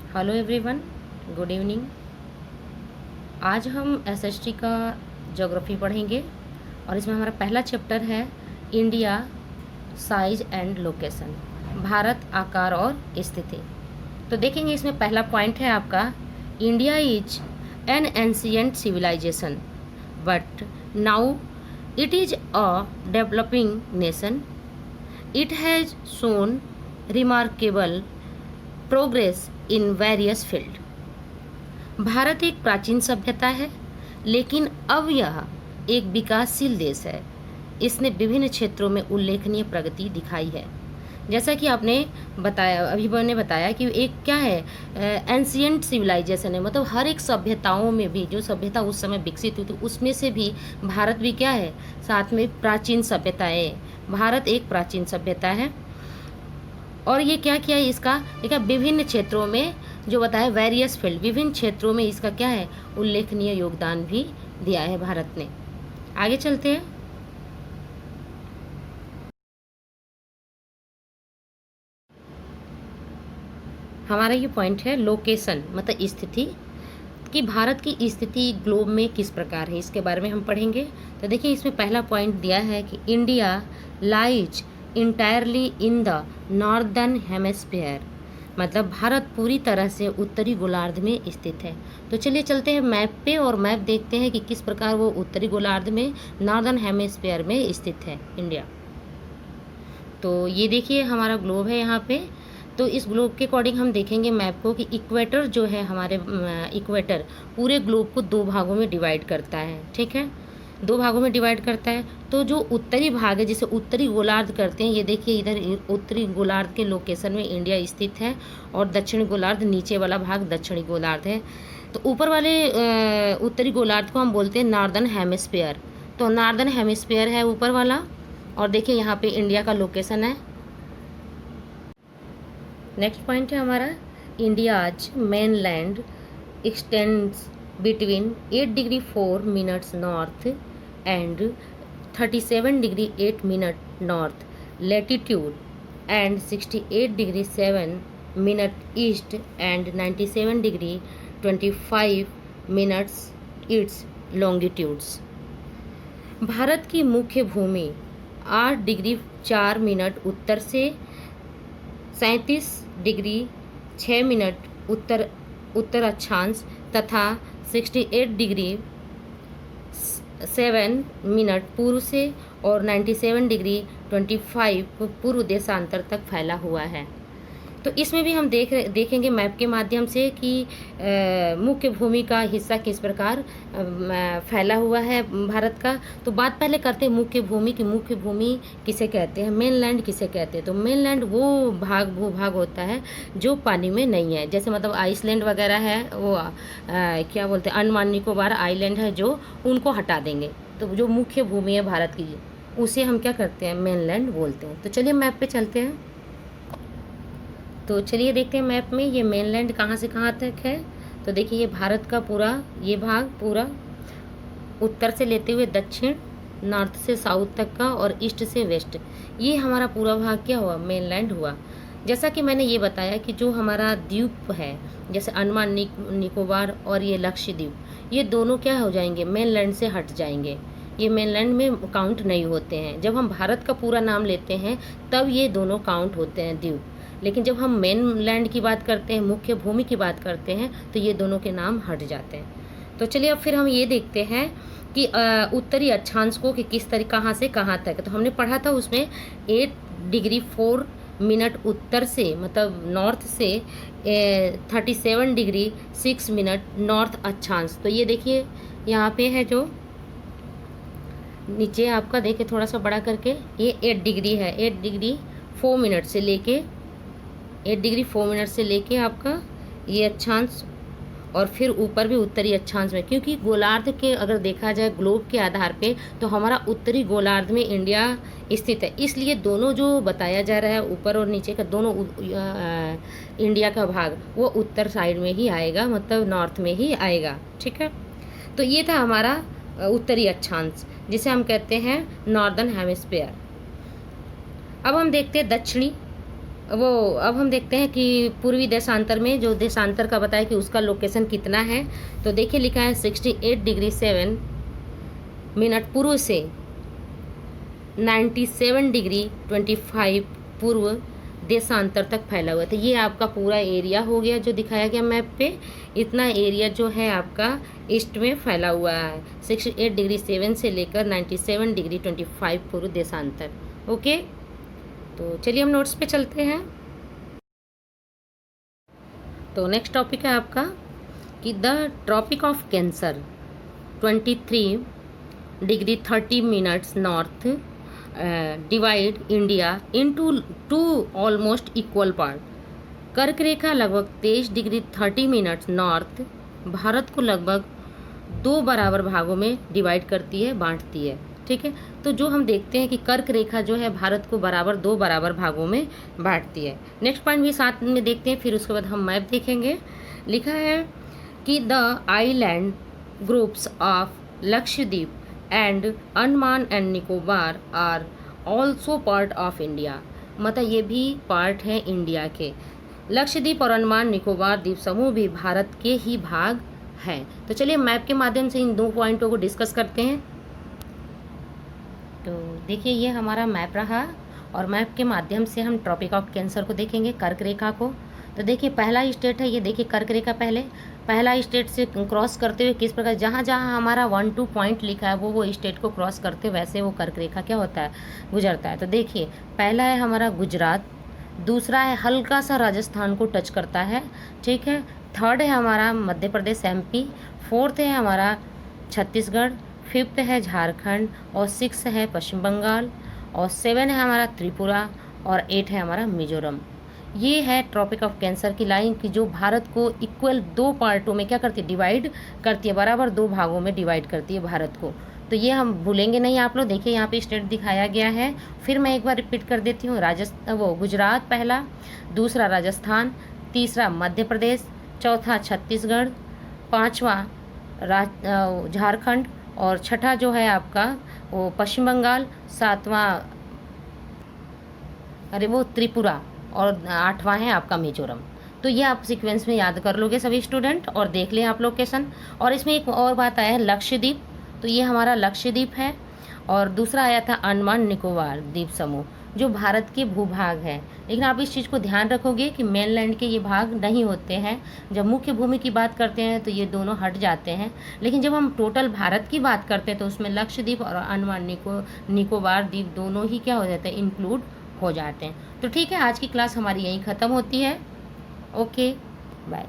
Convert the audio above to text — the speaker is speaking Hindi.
Hello everyone, good evening. आज हम एसएसटी का ज्योग्राफी पढ़ेंगे और इसमें हमारा पहला चैप्टर है India size and location, Bharat आकार और स्थिति। तो देखेंगे इसमें पहला पॉइंट है आपका, India is an ancient civilisation but now it is a developing nation. It has shown remarkable progress in various field. Bharat एक प्राचीन सभ्यता है, लेकिन अब यह एक विकासशील देश है। इसने विभिन्न क्षेत्रों में उल्लेखनीय प्रगति दिखाई है। जैसा कि आपने बताया, अभी मैंने बताया कि एक क्या है, एंशियंट सिविलाइजेशन है, मतलब हर एक सभ्यताओं में भी जो सभ्यता उस समय विकसित हुई थी उसमें से भी भारत भी क्या है, साथ में प्राचीन सभ्यताएं। भारत एक प्राचीन सभ्यता है और ये क्या किया है, इसका देखा विभिन्न क्षेत्रों में जो बताया वेरियस फील्ड, विभिन्न क्षेत्रों में इसका क्या है, उल्लेखनीय योगदान भी दिया है भारत ने। आगे चलते हैं। हमारा ये पॉइंट है लोकेशन, मतलब स्थिति, कि भारत की स्थिति ग्लोब में किस प्रकार है, इसके बारे में हम पढ़ेंगे। तो देखिए इसमें पहला पॉइंट दिया है कि India lies entirely in the northern hemisphere, मतलब भारत पूरी तरह से उत्तरी गोलार्ध में स्थित है। तो चलिए चलते हैं मैप पे और मैप देखते हैं कि किस प्रकार वो उत्तरी गोलार्ध में नॉर्दर्न हेमिस्फीयर में स्थित है इंडिया। तो ये देखिए हमारा ग्लोब है यहाँ पे। तो इस ग्लोब के अकॉर्डिंग हम देखेंगे मैप को कि इक्वेटर जो है, हमारे इक्वेटर पूरे ग्लोब को दो भागों में डिवाइड करता है। ठीक है, दो भागों में डिवाइड करता है। तो जो उत्तरी भाग है, जिसे उत्तरी गोलार्ध करते हैं, ये देखिए इधर उत्तरी गोलार्ध के लोकेशन में इंडिया स्थित है और दक्षिणी गोलार्ध, नीचे वाला भाग दक्षिणी गोलार्ध है। तो ऊपर वाले उत्तरी गोलार्ध को हम बोलते हैं नॉर्दर्न हेमिस्फीयर। तो नॉर्दर्न हेमिस्फीयर है ऊपर वाला, और देखिए यहाँ पे इंडिया का लोकेशन है। नेक्स्ट पॉइंट है हमारा, India's main land x tends between 8 degree 4 minutes north and 37 degree 8 minute north latitude and 68 degree 7 minute east and 97 degree 25 minutes it's longitudes. Bharat की मुख्य भूमि 8 डिग्री 4 मिनट उत्तर से 37 डिग्री 6 मिनट उत्तर अक्षांश तथा 68 डिग्री 7 मिनट पूर्व से और 97 डिग्री 25 पूर्व देशांतर तक फैला हुआ है। तो इसमें भी हम देखेंगे मैप के माध्यम से कि मुख्य भूमि का हिस्सा किस प्रकार फैला हुआ है भारत का। तो बात पहले करते हैं मुख्य भूमि की। मुख्य भूमि किसे कहते हैं, मेनलैंड किसे कहते हैं। तो मेनलैंड वो भूभाग होता है जो पानी में नहीं है, जैसे मतलब आइसलैंड वगैरह है, वो क्या बोलते हैं, अंडमान निकोबार आइलैंड है, जो उनको हटा देंगे। तो जो मुख्य भूमि है भारत की, उसे हम क्या करते हैं, मेनलैंड बोलते हैं। तो चलिए मैप पे चलते हैं। तो चलिए देखते हैं मैप में ये मेनलैंड कहाँ से कहाँ तक है। तो देखिए ये भारत का पूरा ये भाग पूरा उत्तर से लेते हुए दक्षिण, नॉर्थ से साउथ तक का और ईस्ट से वेस्ट, ये हमारा पूरा भाग क्या हुआ, मेनलैंड हुआ। जैसा कि मैंने ये बताया कि जो हमारा द्वीप है, जैसे अंडमान निकोबार और ये लक्षद्वीप, ये दोनों क्या हो जाएंगे, मेनलैंड से हट जाएंगे। ये मेनलैंड में काउंट नहीं होते हैं। जब हम भारत का पूरा नाम लेते हैं तब ये दोनों काउंट होते हैं द्वीप, लेकिन जब हम मेनलैंड की बात करते हैं, मुख्य भूमि की बात करते हैं, तो ये दोनों के नाम हट जाते हैं। तो चलिए अब फिर हम ये देखते हैं कि उत्तरी अक्षांश को कि किस तरीके कहाँ से कहाँ तक। तो हमने पढ़ा था उसमें 8 डिग्री 4 मिनट उत्तर से, मतलब नॉर्थ से 37 डिग्री 6 मिनट नॉर्थ अक्षांश। तो ये देखिए यहाँ पे है जो नीचे आपका, देखिए थोड़ा सा बड़ा करके, ये 8 डिग्री है, 8 डिग्री 4 मिनट से लेके 8 डिग्री 4 मिनट से लेके आपका ये अक्षांश, और फिर ऊपर भी उत्तरी अक्षांश में, क्योंकि गोलार्ध के अगर देखा जाए ग्लोब के आधार पे, तो हमारा उत्तरी गोलार्ध में इंडिया स्थित है। इसलिए दोनों जो बताया जा रहा है ऊपर और नीचे का दोनों इंडिया का भाग वो उत्तर साइड में ही आएगा, मतलब नॉर्थ में ही आएगा। ठीक है, तो ये था हमारा उत्तरी अक्षांश, जिसे हम कहते हैं नॉर्दर्न हेमिस्फीयर। अब हम देखते हैं दक्षिणी वो अब हम देखते हैं कि पूर्वी देशांतर में जो देशांतर का बताया कि उसका लोकेशन कितना है। तो देखिए लिखा है 68 डिग्री 7 मिनट पूर्व से 97 डिग्री 25 पूर्व देशांतर तक फैला हुआ था। ये आपका पूरा एरिया हो गया जो दिखाया गया मैप पे। इतना एरिया जो है आपका ईस्ट में फैला हुआ है 68 डिग्री 7 से लेकर 97 डिग्री 25 पूर्व देशांतर। ओके, तो चलिए हम नोट्स पे चलते हैं। तो नेक्स्ट टॉपिक है आपका कि the Tropic of Cancer 23 degree 30 minutes north divide India into 2 almost equal part. कर्क रेखा लगभग 23 डिग्री 30 मिनट्स नॉर्थ भारत को लगभग 2 बराबर भागों में डिवाइड करती है, बांटती है। ठीक है, तो जो हम देखते हैं कि कर्क रेखा जो है भारत को बराबर 2 बराबर भागों में बांटती है। नेक्स्ट पॉइंट भी साथ में देखते हैं, फिर उसके बाद हम मैप देखेंगे। लिखा है कि the island groups of Lakshadweep and Andaman and Nicobar are also part of India. मतलब ये भी पार्ट है इंडिया के। लक्षद्वीप और अंडमान निकोबार द्वीप समूह भी भारत के ही भाग हैं। तो चलिए मैप के माध्यम से इन 2 पॉइंटों को डिस्कस करते हैं। तो देखिए ये हमारा मैप रहा और मैप के माध्यम से हम ट्रॉपिक ऑफ कैंसर को देखेंगे, कर्क रेखा को। तो देखिए पहला स्टेट है, ये देखिए कर्क रेखा पहला स्टेट से क्रॉस करते हुए किस प्रकार जहाँ जहाँ हमारा 1-2 पॉइंट लिखा है वो स्टेट को क्रॉस करते वैसे वो कर्क रेखा क्या होता है, गुजरता है। तो देखिए पहला है हमारा गुजरात, दूसरा है हल्का सा राजस्थान को टच करता है। ठीक है, थर्ड है हमारा मध्य प्रदेश MP, फोर्थ है हमारा छत्तीसगढ़, फिफ्थ है झारखंड और 6 है पश्चिम बंगाल और 7 है हमारा त्रिपुरा और 8 है हमारा मिजोरम। ये है ट्रॉपिक ऑफ कैंसर की लाइन की जो भारत को इक्वल 2 पार्टों में क्या करती है, डिवाइड करती है, बराबर 2 भागों में डिवाइड करती है भारत को। तो ये हम भूलेंगे नहीं आप लोग। देखिए यहाँ पे स्टेट दिखाया गया है, फिर मैं एक बार रिपीट कर देती हूँ। गुजरात पहला, दूसरा राजस्थान, तीसरा मध्य प्रदेश, चौथा छत्तीसगढ़, पाँचवा झारखंड और छठा जो है आपका वो पश्चिम बंगाल, सातवां वो त्रिपुरा और 8वां है आपका मिजोरम। तो ये आप सीक्वेंस में याद कर लोगे सभी स्टूडेंट और देख लें आप लोकेशन। और इसमें एक और बात आया है लक्षद्वीप, तो ये हमारा लक्षद्वीप है और दूसरा आया था अंडमान निकोबार द्वीप समूह जो भारत के भूभाग है। लेकिन आप इस चीज़ को ध्यान रखोगे कि मेनलैंड के ये भाग नहीं होते हैं। जब मुख्य भूमि की बात करते हैं तो ये दोनों हट जाते हैं, लेकिन जब हम टोटल भारत की बात करते हैं तो उसमें लक्षद्वीप और अंडमान निकोबार द्वीप दोनों ही क्या हो जाते हैं, इंक्लूड हो जाते हैं। तो ठीक है, आज की क्लास हमारी यहीं ख़त्म होती है। Okay, bye.